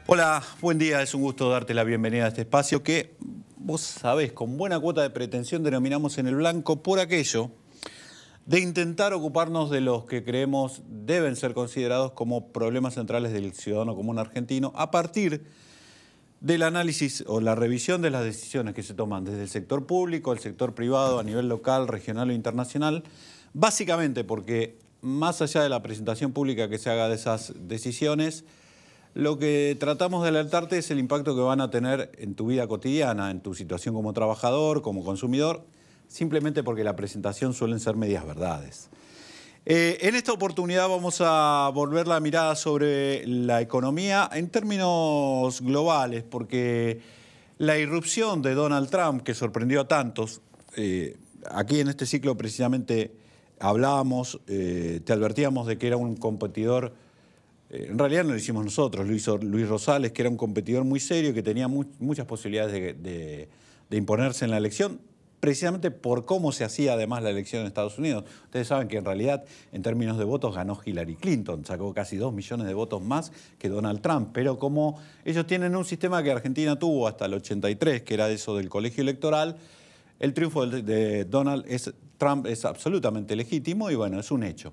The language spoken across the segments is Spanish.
Hola, buen día. Es un gusto darte la bienvenida a este espacio que, vos sabés, con buena cuota de pretensión denominamos en el blanco por aquello de intentar ocuparnos de los que creemos deben ser considerados como problemas centrales del ciudadano común argentino a partir del análisis o la revisión de las decisiones que se toman desde el sector público, el sector privado, a nivel local, regional o internacional, básicamente porque más allá de la presentación pública que se haga de esas decisiones, lo que tratamos de alertarte es el impacto que van a tener en tu vida cotidiana, en tu situación como trabajador, como consumidor, simplemente porque la presentación suelen ser medias verdades. En esta oportunidad vamos a volver la mirada sobre la economía en términos globales, porque la irrupción de Donald Trump, que sorprendió a tantos, aquí en este ciclo precisamente hablábamos, te advertíamos de que era un competidor. En realidad no lo hicimos nosotros, lo hizo Luis Rosales, que era un competidor muy serio, que tenía muchas posibilidades de imponerse en la elección, precisamente por cómo se hacía además la elección en Estados Unidos. Ustedes saben que en realidad, en términos de votos, ganó Hillary Clinton, sacó casi 2 millones de votos más que Donald Trump, pero como ellos tienen un sistema que Argentina tuvo hasta el 83, que era eso del colegio electoral, el triunfo de Donald Trump es absolutamente legítimo y bueno, es un hecho.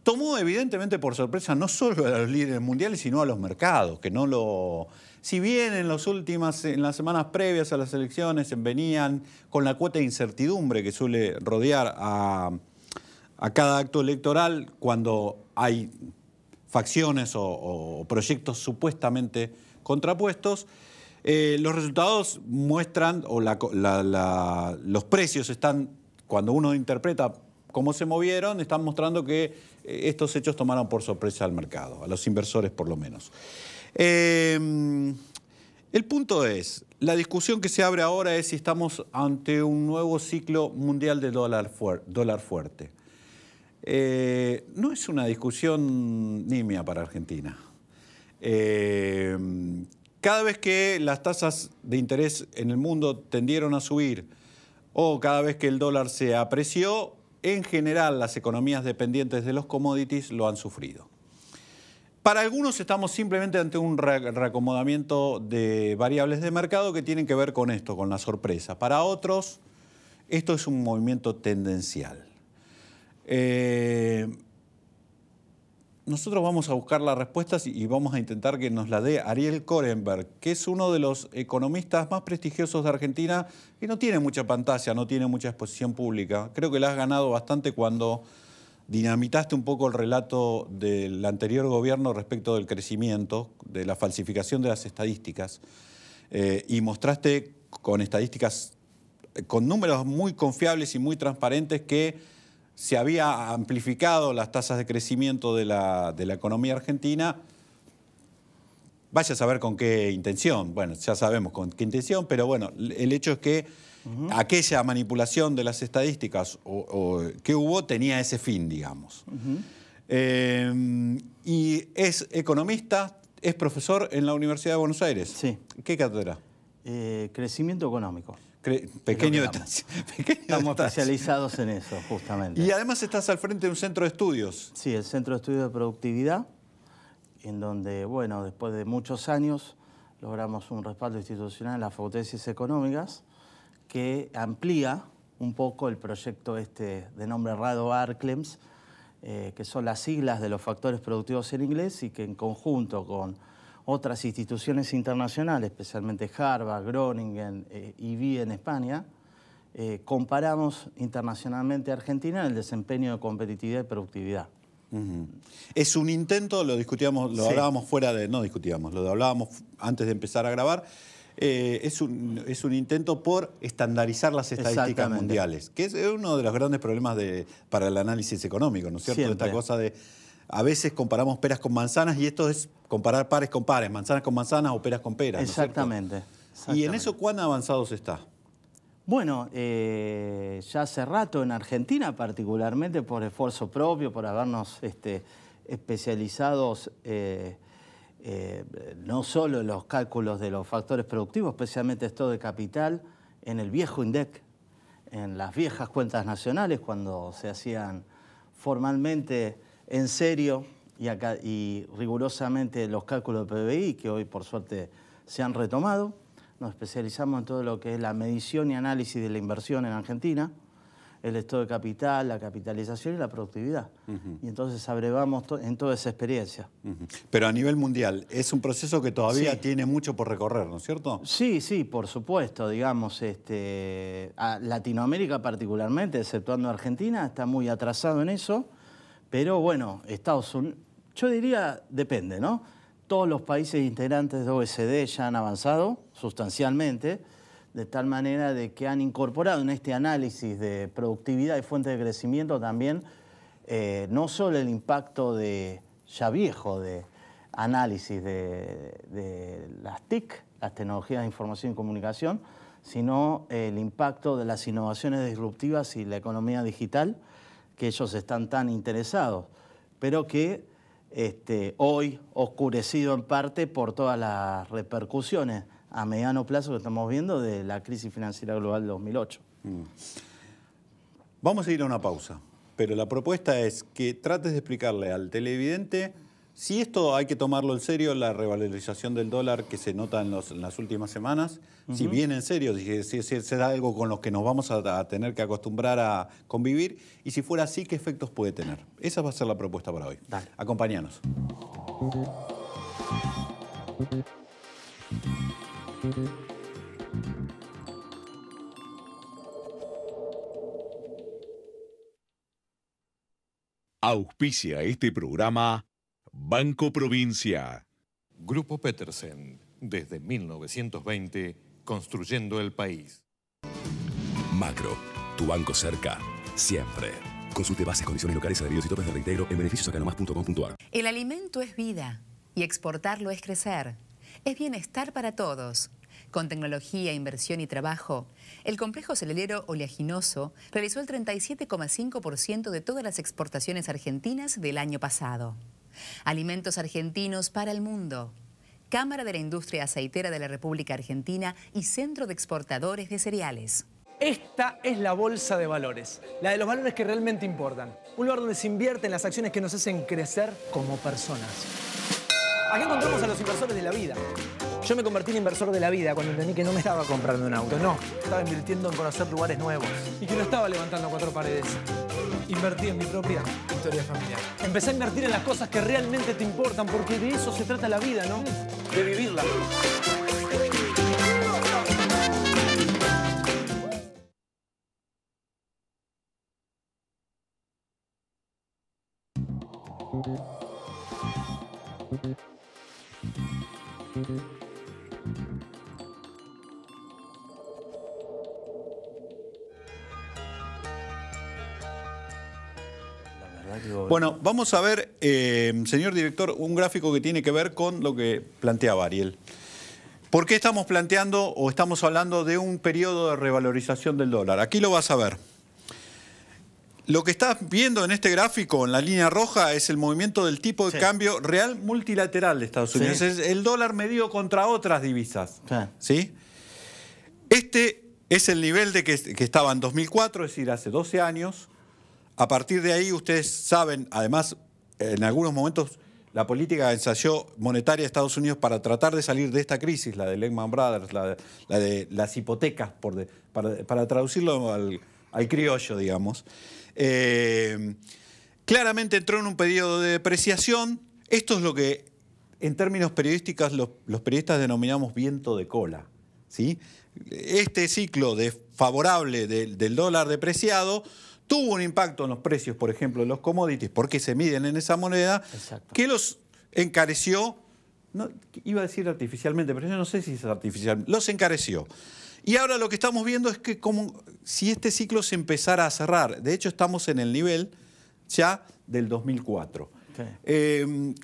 Tomó evidentemente por sorpresa no solo a los líderes mundiales, sino a los mercados, que no lo... Si bien en las semanas previas a las elecciones venían con la cuota de incertidumbre que suele rodear a cada acto electoral cuando hay facciones o proyectos supuestamente contrapuestos, los resultados muestran, o los precios están, cuando uno interpreta cómo se movieron, están mostrando que estos hechos tomaron por sorpresa al mercado, a los inversores por lo menos. El punto es, la discusión que se abre ahora es si estamos ante un nuevo ciclo mundial de dólar fuerte. No es una discusión nimia para Argentina. Cada vez que las tasas de interés en el mundo tendieron a subir o cada vez que el dólar se apreció, en general, las economías dependientes de los commodities lo han sufrido. Para algunos estamos simplemente ante un reacomodamiento de variables de mercado que tienen que ver con esto, con la sorpresa. Para otros, esto es un movimiento tendencial. Nosotros vamos a buscar las respuestas y vamos a intentar que nos la dé Ariel Korenberg, que es uno de los economistas más prestigiosos de Argentina, que no tiene mucha pantalla, no tiene mucha exposición pública. Creo que la has ganado bastante cuando dinamitaste un poco el relato del anterior gobierno respecto del crecimiento, de la falsificación de las estadísticas, y mostraste con estadísticas, con números muy confiables y muy transparentes que se había amplificado las tasas de crecimiento de la economía argentina. Vaya a saber con qué intención. Bueno, ya sabemos con qué intención, pero bueno, el hecho es que aquella manipulación de las estadísticas que hubo tenía ese fin, digamos. Y es economista, es profesor en la Universidad de Buenos Aires. Sí. ¿Qué cátedra? Crecimiento económico. Pequeño detalle. Estamos especializados en eso, justamente. Y además estás al frente de un centro de estudios. Sí, el Centro de Estudios de Productividad, en donde, bueno, después de muchos años logramos un respaldo institucional en la Facultad de Ciencias Económicas que amplía un poco el proyecto de nombre RADO-ARCLEMS, que son las siglas de los factores productivos en inglés y que en conjunto con otras instituciones internacionales, especialmente Harvard, Groningen, IB en España, comparamos internacionalmente a Argentina en el desempeño de competitividad y productividad. Es un intento, lo discutíamos, lo hablábamos fuera de, no discutíamos, lo hablábamos antes de empezar a grabar, es un intento por estandarizar las estadísticas mundiales, que es uno de los grandes problemas para el análisis económico, ¿no es cierto? Siempre. Esta cosa de, a veces comparamos peras con manzanas y esto es comparar pares con pares, manzanas con manzanas o peras con peras. Exactamente. ¿No? ¿Y en eso cuán avanzados está? Bueno, ya hace rato en Argentina, particularmente por esfuerzo propio, por habernos especializados no solo en los cálculos de los factores productivos, especialmente esto de capital, en el viejo INDEC, en las viejas cuentas nacionales, cuando se hacían formalmente en serio y rigurosamente los cálculos de PBI, que hoy por suerte se han retomado. Nos especializamos en todo lo que es la medición y análisis de la inversión en Argentina, el estado de capital, la capitalización y la productividad. Y entonces abrevamos en toda esa experiencia. Pero a nivel mundial, es un proceso que todavía tiene mucho por recorrer, ¿no es cierto? Sí, sí, por supuesto. Digamos, a Latinoamérica particularmente, exceptuando Argentina, está muy atrasado en eso. Pero bueno, Estados Unidos, yo diría, depende, ¿no? Todos los países integrantes de OECD ya han avanzado sustancialmente, de tal manera de que han incorporado en este análisis de productividad y fuentes de crecimiento también no solo el impacto ya viejo de análisis de las TIC, las tecnologías de información y comunicación, sino el impacto de las innovaciones disruptivas y la economía digital, que ellos están tan interesados, pero que hoy oscurecido en parte por todas las repercusiones a mediano plazo que estamos viendo de la crisis financiera global de 2008. Vamos a ir a una pausa, pero la propuesta es que trates de explicarle al televidente si esto hay que tomarlo en serio, la revalorización del dólar que se nota en las últimas semanas, si viene en serio, si será algo con lo que nos vamos a tener que acostumbrar a convivir, y si fuera así, ¿qué efectos puede tener? Esa va a ser la propuesta para hoy. Dale. Acompáñanos. Auspicia este programa Banco Provincia. Grupo Petersen, desde 1920, construyendo el país. Macro, tu banco cerca, siempre. Consulte bases, condiciones locales, adheridos y topes de reintegro en beneficiosacanomas.com.ar. El alimento es vida y exportarlo es crecer. Es bienestar para todos. Con tecnología, inversión y trabajo, el complejo cerealero oleaginoso realizó el 37,5% de todas las exportaciones argentinas del año pasado. Alimentos argentinos para el mundo. Cámara de la Industria Aceitera de la República Argentina y Centro de Exportadores de Cereales. Esta es la bolsa de valores, la de los valores que realmente importan. Un lugar donde se invierte en las acciones que nos hacen crecer como personas. Aquí encontramos a los inversores de la vida. Yo me convertí en inversor de la vida cuando entendí que no me estaba comprando un auto, no. Estaba invirtiendo en conocer lugares nuevos. Y que no estaba levantando 4 paredes. Invertí en mi propia historia familiar. Empecé a invertir en las cosas que realmente te importan, porque de eso se trata la vida, ¿no? De vivirla. Bueno, vamos a ver, señor director, un gráfico que tiene que ver con lo que planteaba Ariel. ¿Por qué estamos planteando o estamos hablando de un periodo de revalorización del dólar? Aquí lo vas a ver. Lo que estás viendo en este gráfico, en la línea roja, es el movimiento del tipo de cambio real multilateral de Estados Unidos. Es el dólar medido contra otras divisas. ¿Sí? Este es el nivel de que estaba en 2004, es decir, hace 12 años. A partir de ahí, ustedes saben, además, en algunos momentos, la política ensayó monetaria de Estados Unidos para tratar de salir de esta crisis, la de Lehman Brothers, la de las hipotecas, para traducirlo al criollo, digamos. Claramente entró en un periodo de depreciación. Esto es lo que, en términos periodísticos, los periodistas denominamos viento de cola, ¿sí? Este ciclo favorable del dólar depreciado tuvo un impacto en los precios, por ejemplo, de los commodities, porque se miden en esa moneda, que los encareció, no, iba a decir artificialmente, pero yo no sé si es artificial, los encareció. Y ahora lo que estamos viendo es que como si este ciclo se empezara a cerrar. De hecho, estamos en el nivel ya del 2004.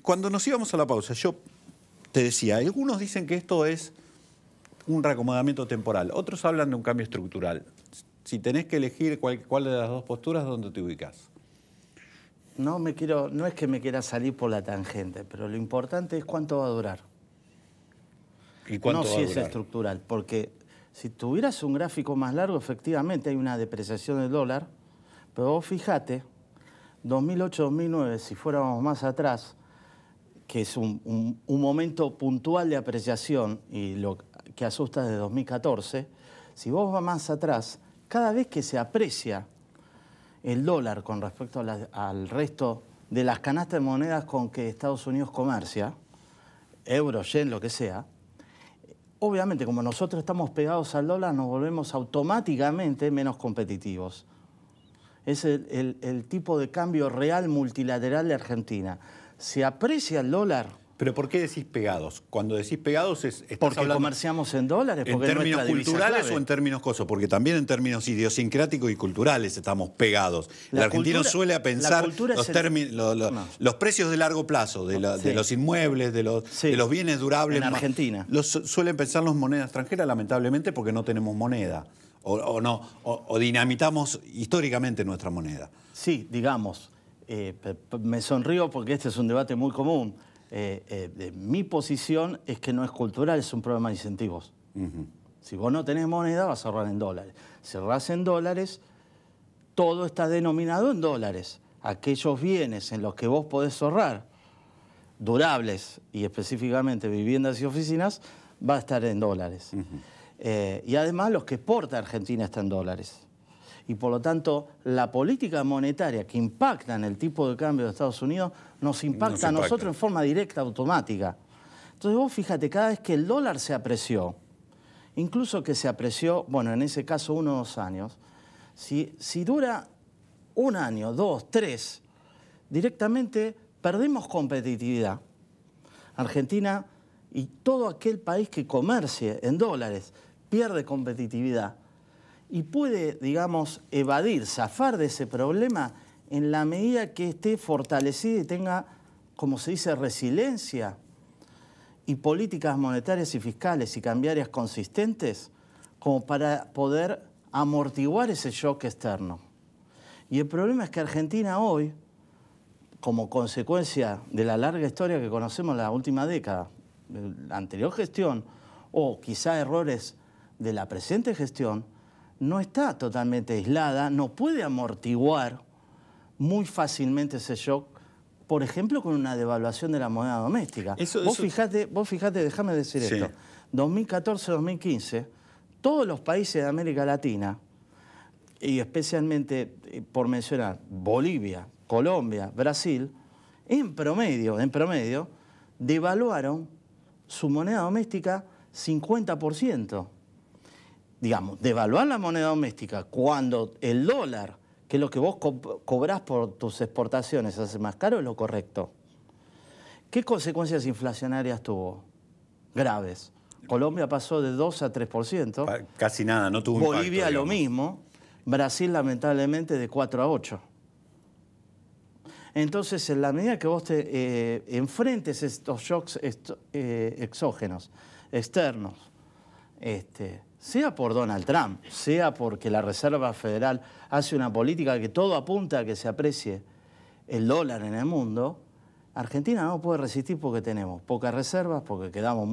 Cuando nos íbamos a la pausa, yo te decía, algunos dicen que esto es un reacomodamiento temporal, otros hablan de un cambio estructural. Si tenés que elegir cuál de las dos posturas, ¿dónde te ubicás? No es que me quiera salir por la tangente, pero lo importante es cuánto va a durar. ¿Y cuánto va a durar? No si es estructural, porque si tuvieras un gráfico más largo, efectivamente hay una depreciación del dólar, pero vos fíjate, 2008-2009, si fuéramos más atrás, que es un momento puntual de apreciación y lo que asusta desde 2014, si vos vas más atrás, cada vez que se aprecia el dólar con respecto al resto de las canastas de monedas con que Estados Unidos comercia, euro, yen, lo que sea, obviamente como nosotros estamos pegados al dólar nos volvemos automáticamente menos competitivos. Es el tipo de cambio real multilateral de Argentina. Se aprecia el dólar. ¿Pero por qué decís pegados? Cuando decís pegados estás porque hablando comerciamos en dólares. ¿En términos culturales o en términos cosos? Porque también en términos idiosincráticos y culturales estamos pegados. El argentino suele pensar los precios de largo plazo, de los inmuebles, de los bienes durables. En Argentina. Suelen pensar en moneda extranjera, lamentablemente, porque no tenemos moneda. O dinamitamos históricamente nuestra moneda. Sí, digamos. Me sonrío porque este es un debate muy común. Mi posición es que no es cultural, es un problema de incentivos. Si vos no tenés moneda, vas a ahorrar en dólares. Si ahorrás en dólares, todo está denominado en dólares. Aquellos bienes en los que vos podés ahorrar, durables y específicamente viviendas y oficinas, va a estar en dólares. Y además los que exporta Argentina están en dólares. Y por lo tanto, la política monetaria que impacta en el tipo de cambio de Estados Unidos nos impacta a nosotros en forma directa, automática. Entonces vos fíjate, cada vez que el dólar se apreció, incluso que se apreció, bueno, en ese caso 1 o 2 años, si dura 1 año, 2, 3, directamente perdemos competitividad. Argentina y todo aquel país que comercie en dólares pierde competitividad. Y puede, digamos, evadir, zafar de ese problema en la medida que esté fortalecida y tenga, como se dice, resiliencia y políticas monetarias y fiscales y cambiarias consistentes como para poder amortiguar ese shock externo. Y el problema es que Argentina hoy, como consecuencia de la larga historia que conocemos en la última década, de la anterior gestión, o quizá errores de la presente gestión, no está totalmente aislada, no puede amortiguar muy fácilmente ese shock, por ejemplo, con una devaluación de la moneda doméstica. Vos fijate, déjame decir esto, 2014-2015, todos los países de América Latina, y especialmente, por mencionar, Bolivia, Colombia, Brasil, en promedio, devaluaron su moneda doméstica 50%. Digamos, devaluar la moneda doméstica cuando el dólar, que es lo que vos cobrás por tus exportaciones, hace más caro, es lo correcto. ¿Qué consecuencias inflacionarias tuvo? Graves. Colombia pasó de 2 a 3%. Casi nada, no tuvo impacto. Bolivia lo mismo. Brasil, lamentablemente, de 4 a 8. Entonces, en la medida que vos te enfrentes estos shocks exógenos, externos, sea por Donald Trump, sea porque la Reserva Federal hace una política que todo apunta a que se aprecie el dólar en el mundo, Argentina no puede resistir porque tenemos pocas reservas, porque quedamos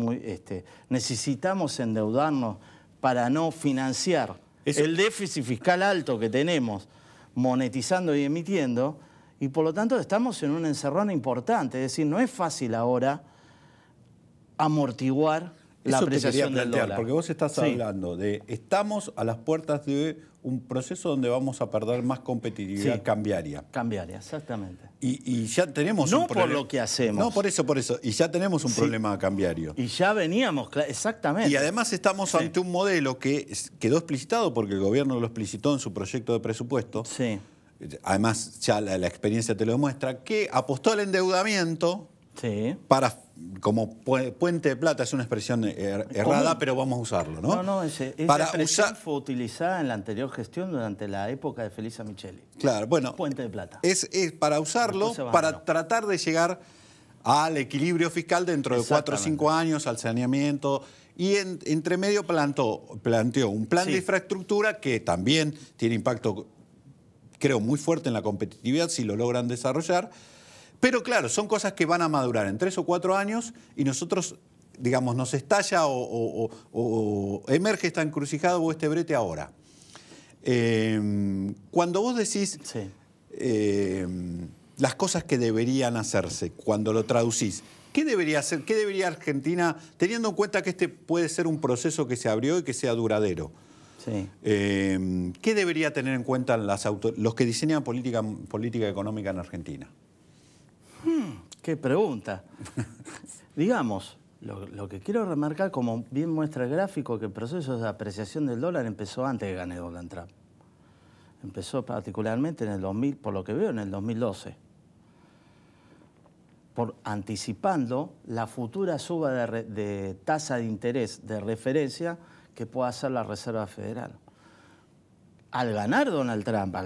necesitamos endeudarnos para no financiar el déficit fiscal alto que tenemos monetizando y emitiendo, y por lo tanto estamos en una encerrona importante. Es decir, no es fácil ahora amortiguar la apreciación del dólar. Porque vos estás hablando de estamos a las puertas de un proceso donde vamos a perder más competitividad cambiaria. Cambiaria, exactamente. Y ya tenemos un problema. No por lo que hacemos. No, por eso. Y ya tenemos un problema cambiario. Y ya veníamos, exactamente. Y además estamos ante un modelo que quedó explicitado porque el gobierno lo explicitó en su proyecto de presupuesto. Sí. Además, ya la experiencia te lo demuestra, que apostó al endeudamiento para, como puente de plata, es una expresión errada, pero vamos a usarlo, ¿no? No, esa expresión fue utilizada en la anterior gestión durante la época de Felisa Micheli. Claro, bueno. Puente de plata. Es para usarlo, para tratar de llegar al equilibrio fiscal dentro de 4 o 5 años, al saneamiento. Y entre medio planteó un plan de infraestructura que también tiene impacto, creo, muy fuerte en la competitividad si lo logran desarrollar. Pero claro, son cosas que van a madurar en 3 o 4 años y nosotros, digamos, nos estalla o emerge esta encrucijada o este brete ahora. Cuando vos decís las cosas que deberían hacerse cuando lo traducís. ¿Qué debería hacer? ¿Qué debería Argentina, teniendo en cuenta que este puede ser un proceso que se abrió y que sea duradero? Sí. ¿Qué debería tener en cuenta los que diseñan política económica en Argentina? Qué pregunta. Digamos, lo que quiero remarcar, como bien muestra el gráfico, que el proceso de apreciación del dólar empezó antes de que gane Donald Trump. Empezó particularmente en el 2000, por lo que veo, en el 2012. Anticipando la futura suba de tasa de interés de referencia que pueda hacer la Reserva Federal. Al ganar Donald Trump,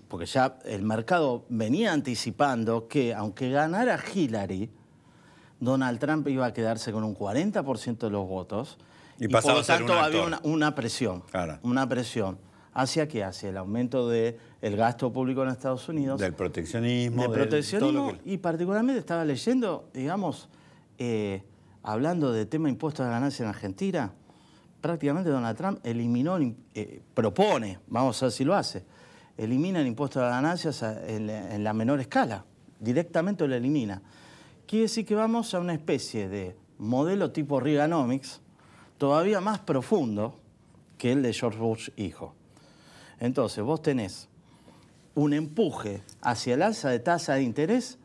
porque ya el mercado venía anticipando que aunque ganara Hillary, Donald Trump iba a quedarse con un 40% de los votos y por lo tanto había una presión. Claro. Una presión. ¿Hacia qué? Hacia el aumento del gasto público en Estados Unidos. Del proteccionismo. Y particularmente estaba leyendo, digamos, hablando de tema impuestos a ganancias en Argentina, prácticamente Donald Trump propone, vamos a ver si lo hace, elimina el impuesto a ganancias en la menor escala, directamente lo elimina. Quiere decir que vamos a una especie de modelo tipo Reaganomics, todavía más profundo que el de George Bush hijo. Entonces vos tenés un empuje hacia el alza de tasa de interés,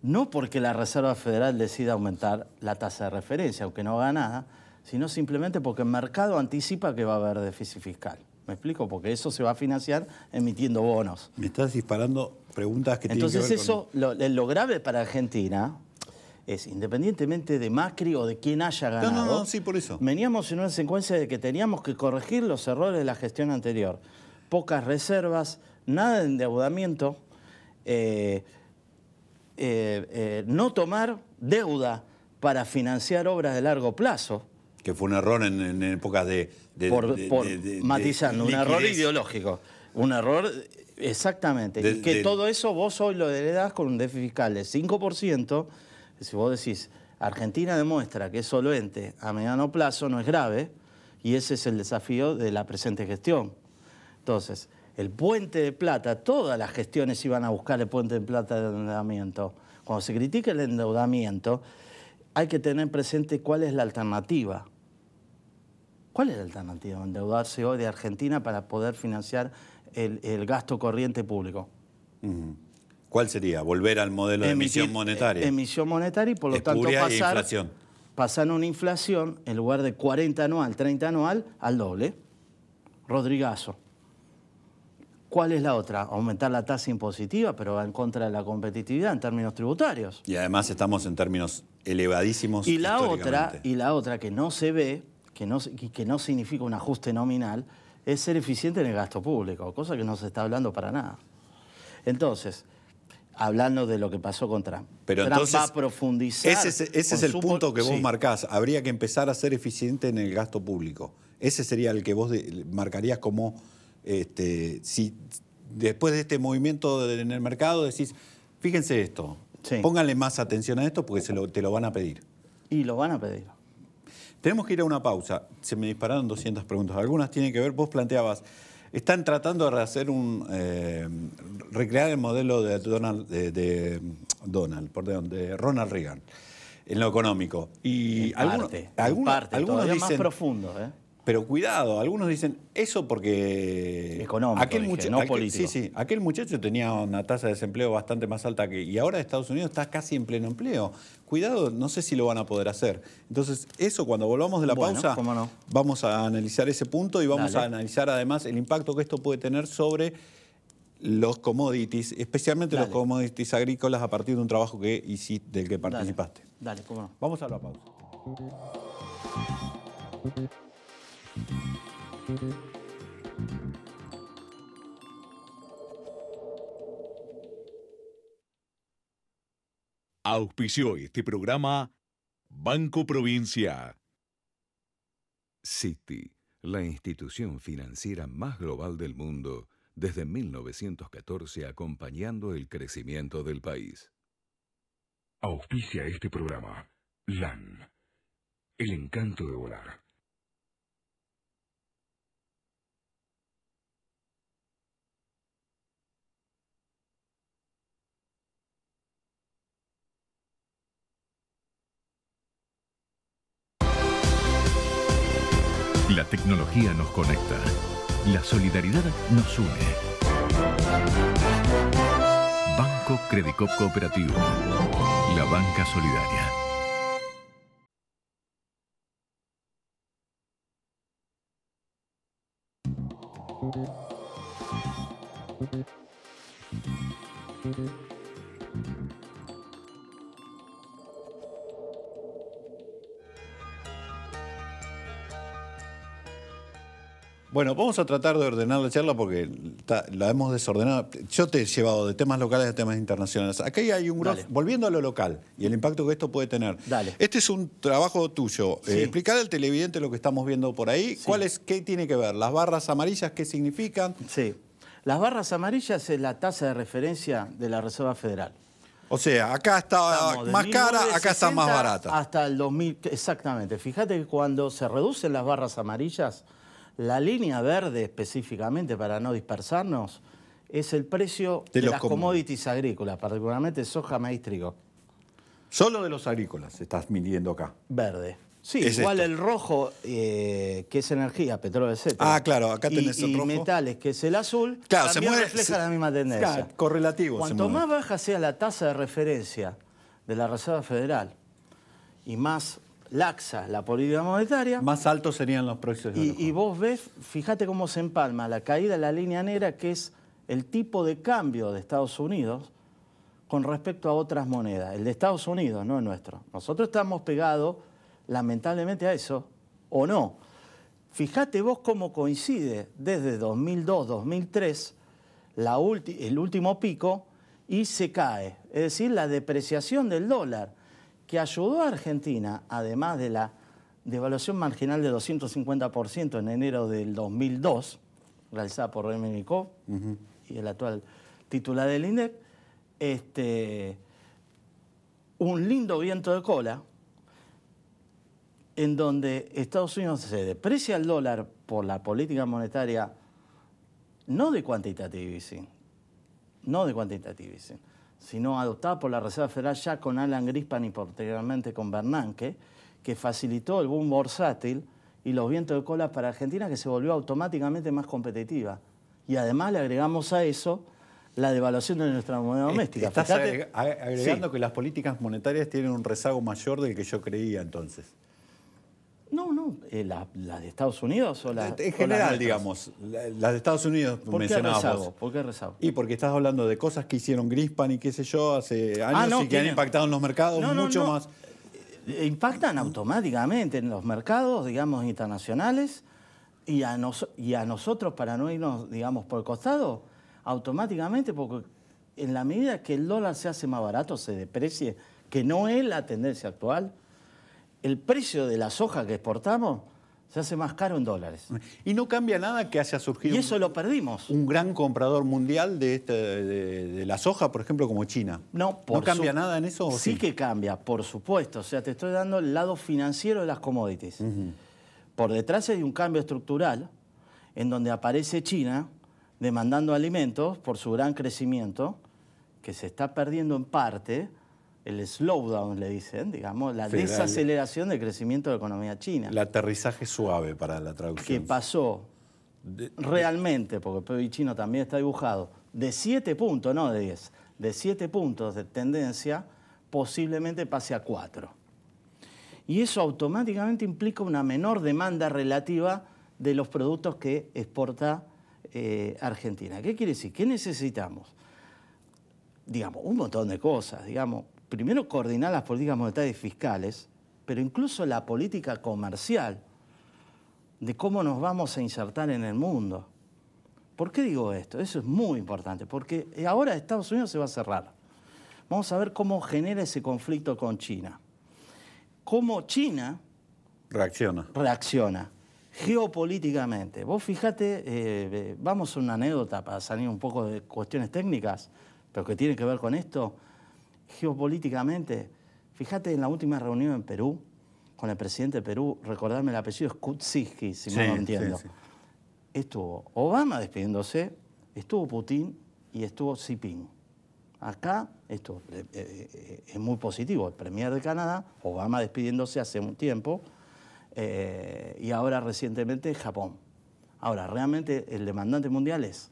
no porque la Reserva Federal decida aumentar la tasa de referencia, aunque no haga nada, sino simplemente porque el mercado anticipa que va a haber déficit fiscal. ¿Me explico? Porque eso se va a financiar emitiendo bonos. Me estás disparando preguntas que tienen que ver con... Entonces lo grave para Argentina es, independientemente de Macri o de quién haya ganado... No, sí, por eso. Veníamos en una secuencia de que teníamos que corregir los errores de la gestión anterior. Pocas reservas, nada de endeudamiento, no tomar deuda para financiar obras de largo plazo. Que fue un error en épocas matizando, un error ideológico. Un error, exactamente. Todo eso vos hoy lo heredás con un déficit fiscal de 5%. Si vos decís, Argentina demuestra que es solvente a mediano plazo, no es grave, y ese es el desafío de la presente gestión. Entonces, el puente de plata, todas las gestiones iban a buscar el puente de plata de endeudamiento. Cuando se critica el endeudamiento, hay que tener presente cuál es la alternativa. ¿Cuál es la alternativa? Endeudarse hoy de Argentina para poder financiar el gasto corriente público. ¿Cuál sería? ¿Volver al modelo de emisión monetaria? Emisión monetaria y por lo tanto pasar una inflación en lugar de 40 anual, 30 anual, al doble. Rodrigazo. ¿Cuál es la otra? Aumentar la tasa impositiva, pero va en contra de la competitividad en términos tributarios. Y además estamos en términos elevadísimos históricamente. Y la otra que no se ve, que no significa un ajuste nominal, es ser eficiente en el gasto público, cosa que no se está hablando para nada. Entonces, hablando de lo que pasó con Trump, pero Trump entonces, va a profundizar... Ese es el punto que vos marcás. Habría que empezar a ser eficiente en el gasto público. Ese sería el que vos marcarías como... si después de este movimiento en el mercado decís, fíjense esto, pónganle más atención a esto porque te lo van a pedir. Y lo van a pedir. Tenemos que ir a una pausa. Se me dispararon 200 preguntas. Algunas tienen que ver, vos planteabas, están tratando de hacer recrear el modelo de Ronald Reagan en lo económico. Y algunos dicen, más profundo, Pero cuidado, algunos dicen eso porque... Económico, no político. Sí, aquel muchacho tenía una tasa de desempleo bastante más alta y ahora Estados Unidos está casi en pleno empleo. Cuidado, no sé si lo van a poder hacer. Entonces, eso cuando volvamos de la pausa, vamos a analizar ese punto y vamos a analizar además el impacto que esto puede tener sobre los commodities, especialmente los commodities agrícolas a partir de un trabajo que hiciste, del que participaste. Dale, cómo no. Vamos a la pausa. Auspició este programa Banco Provincia. Citi, la institución financiera más global del mundo, desde 1914 acompañando el crecimiento del país. Auspicia este programa LAN, el encanto de volar. La tecnología nos conecta. La solidaridad nos une. Banco Credicop Cooperativo. La banca solidaria. Bueno, vamos a tratar de ordenar la charla porque la hemos desordenado. Yo te he llevado de temas locales a temas internacionales. Aquí hay un growth, volviendo a lo local y el impacto que esto puede tener. Dale. Este es un trabajo tuyo. Sí. Explicar al televidente lo que estamos viendo por ahí. Sí. ¿Qué tiene que ver? ¿Las barras amarillas qué significan? Sí. Las barras amarillas es la tasa de referencia de la Reserva Federal. O sea, acá está Estamos de más cara, acá está más 1960 barata. Hasta el 2000, exactamente. Fíjate que cuando se reducen las barras amarillas, la línea verde específicamente, para no dispersarnos, es el precio de las commodities agrícolas, particularmente soja, maíz, trigo. Solo de los agrícolas estás midiendo acá. Verde. Sí, Es igual esto. el rojo, que es energía, petróleo, etc. Ah, claro, acá tenés el rojo. Y metales, que es el azul, Claro, también se mueve, refleja la misma tendencia. Claro, correlativo. Cuanto más baja sea la tasa de referencia de la Reserva Federal y más laxa la política monetaria, más altos serían los precios. y vos ves, fíjate cómo se empalma la caída de la línea negra, que es el tipo de cambio de Estados Unidos con respecto a otras monedas. El de Estados Unidos, no el nuestro. Nosotros estamos pegados, lamentablemente, a eso, o no. Fíjate vos cómo coincide desde 2002, 2003, el último pico, y se cae. Es decir, la depreciación del dólar, que ayudó a Argentina, además de la devaluación marginal de 250% en enero del 2002, realizada por Remington Co. Y el actual titular del INDEC, un lindo viento de cola, en donde Estados Unidos se deprecia el dólar por la política monetaria, no de quantitative easing, sino adoptada por la Reserva Federal ya con Alan Greenspan y posteriormente con Bernanke, que facilitó el boom bursátil y los vientos de cola para Argentina, que se volvió automáticamente más competitiva. Y además le agregamos a eso la devaluación de nuestra moneda doméstica. Estás Fíjate, agregando que las políticas monetarias tienen un rezago mayor del que yo creía entonces. No, ¿las de Estados Unidos o las en general, digamos, las de Estados Unidos mencionabas vos. ¿Por qué rezago? Y porque estás hablando de cosas que hicieron Greenspan y qué sé yo hace años y que han impactado en los mercados mucho más. Impactan automáticamente en los mercados, digamos, internacionales y a nosotros, para no irnos, digamos, por el costado, automáticamente, porque en la medida que el dólar se hace más barato, se deprecie, que no es la tendencia actual, el precio de la soja que exportamos se hace más caro en dólares. Y no cambia nada que haya surgido... Y eso lo perdimos. Un gran comprador mundial de la soja, por ejemplo, como China. ¿No cambia nada en eso? Sí que cambia, por supuesto. O sea, te estoy dando el lado financiero de las commodities. Por detrás hay un cambio estructural en donde aparece China demandando alimentos por su gran crecimiento, que se está perdiendo en parte, el slowdown, le dicen, digamos, la desaceleración del crecimiento de la economía china. El aterrizaje suave para la traducción. Que pasó realmente, porque el PIB chino también está dibujado, de 7 puntos, no de 10, de 7 puntos de tendencia, posiblemente pase a 4. Y eso automáticamente implica una menor demanda relativa de los productos que exporta Argentina. ¿Qué quiere decir? ¿Qué necesitamos? Digamos, un montón de cosas, digamos. Primero, coordinar las políticas monetarias y fiscales, pero incluso la política comercial, de cómo nos vamos a insertar en el mundo. ¿Por qué digo esto? Eso es muy importante, porque ahora Estados Unidos se va a cerrar. Vamos a ver cómo genera ese conflicto con China. Cómo China reacciona geopolíticamente. Vos fíjate, vamos a una anécdota para salir un poco de cuestiones técnicas, pero que tiene que ver con esto. Geopolíticamente, fíjate en la última reunión en Perú, con el presidente de Perú, recordarme el apellido, es Kuczynski, si no lo entiendo. Sí. Estuvo Obama despidiéndose, estuvo Putin y estuvo Xi Jinping. Acá esto es muy positivo. El premier de Canadá, Obama despidiéndose hace un tiempo, y ahora recientemente Japón. Ahora, realmente el demandante mundial es,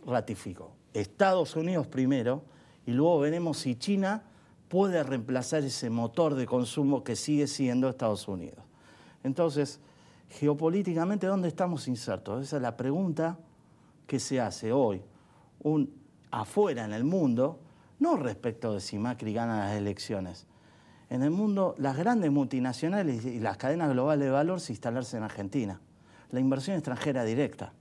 ratifico, Estados Unidos primero, y luego veremos si China puede reemplazar ese motor de consumo que sigue siendo Estados Unidos. Entonces, geopolíticamente, ¿dónde estamos insertos? Esa es la pregunta que se hace hoy, afuera en el mundo, no respecto de si Macri gana las elecciones. En el mundo, las grandes multinacionales y las cadenas globales de valor se instalarse en Argentina. La inversión extranjera directa.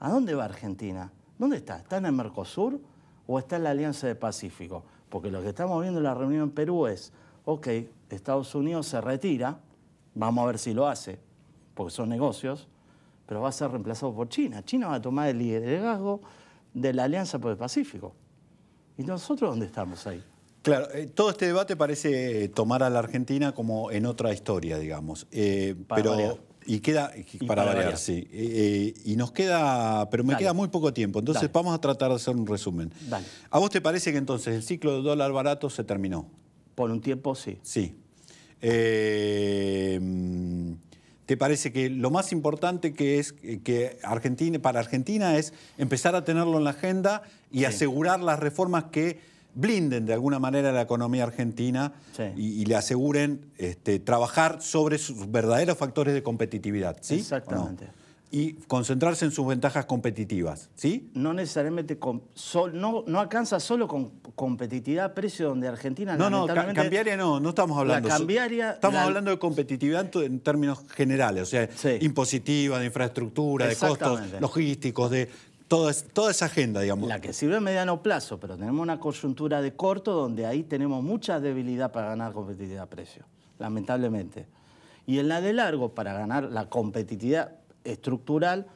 ¿A dónde va Argentina? ¿Dónde está? ¿Está en el Mercosur o está en la Alianza del Pacífico? Porque lo que estamos viendo en la reunión en Perú es, ok, Estados Unidos se retira, vamos a ver si lo hace, porque son negocios, pero va a ser reemplazado por China. China va a tomar el liderazgo de la Alianza por el Pacífico. ¿Y nosotros dónde estamos ahí? Claro, todo este debate parece tomar a la Argentina como en otra historia, digamos. Para variar. Y queda, para variar, sí. Y nos queda, pero me queda muy poco tiempo, entonces vamos a tratar de hacer un resumen. Dale. ¿A vos te parece que entonces el ciclo del dólar barato se terminó? Por un tiempo, sí. Sí. ¿Te parece que lo más importante que es que para Argentina es empezar a tenerlo en la agenda y asegurar las reformas que blinden de alguna manera la economía argentina y le aseguren trabajar sobre sus verdaderos factores de competitividad? ¿Sí? Exactamente. ¿O no? Y concentrarse en sus ventajas competitivas, ¿sí? No necesariamente, no alcanza solo con competitividad precio, donde Argentina lamentablemente... Cambiaria no estamos hablando. La cambiaria... Estamos hablando de competitividad en términos generales, o sea, impositiva, de infraestructura, de costos logísticos, de toda esa agenda, digamos. La que sirve a mediano plazo, pero tenemos una coyuntura de corto donde ahí tenemos mucha debilidad para ganar competitividad precio, lamentablemente. Y en la de largo, para ganar la competitividad estructural,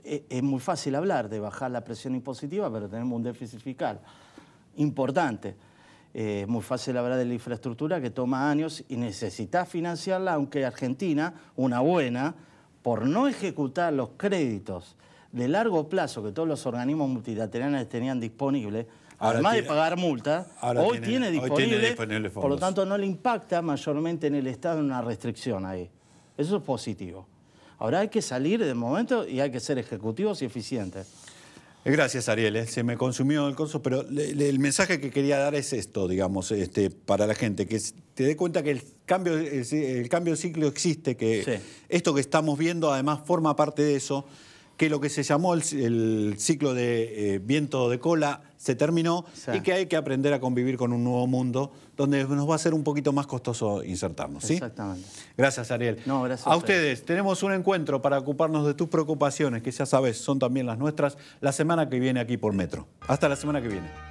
es muy fácil hablar de bajar la presión impositiva, pero tenemos un déficit fiscal importante. Es muy fácil hablar de la infraestructura que toma años y necesita financiarla, aunque Argentina, una buena, por no ejecutar los créditos de largo plazo que todos los organismos multilaterales tenían disponibles, además de pagar multas, hoy tiene disponible fondos. Por lo tanto no le impacta mayormente en el Estado una restricción ahí. Eso es positivo. Ahora hay que salir del momento y hay que ser ejecutivos y eficientes. Gracias, Ariel. Se me consumió el curso, pero el mensaje que quería dar es esto, digamos, para la gente, que te dé cuenta que el cambio de ciclo existe, que esto que estamos viendo además forma parte de eso, que lo que se llamó el ciclo de viento de cola se terminó y que hay que aprender a convivir con un nuevo mundo donde nos va a ser un poquito más costoso insertarnos. ¿Sí? Exactamente. Gracias, Ariel. No, gracias a ustedes. Tenemos un encuentro para ocuparnos de tus preocupaciones, que ya sabes, son también las nuestras, la semana que viene aquí por Metro. Hasta la semana que viene.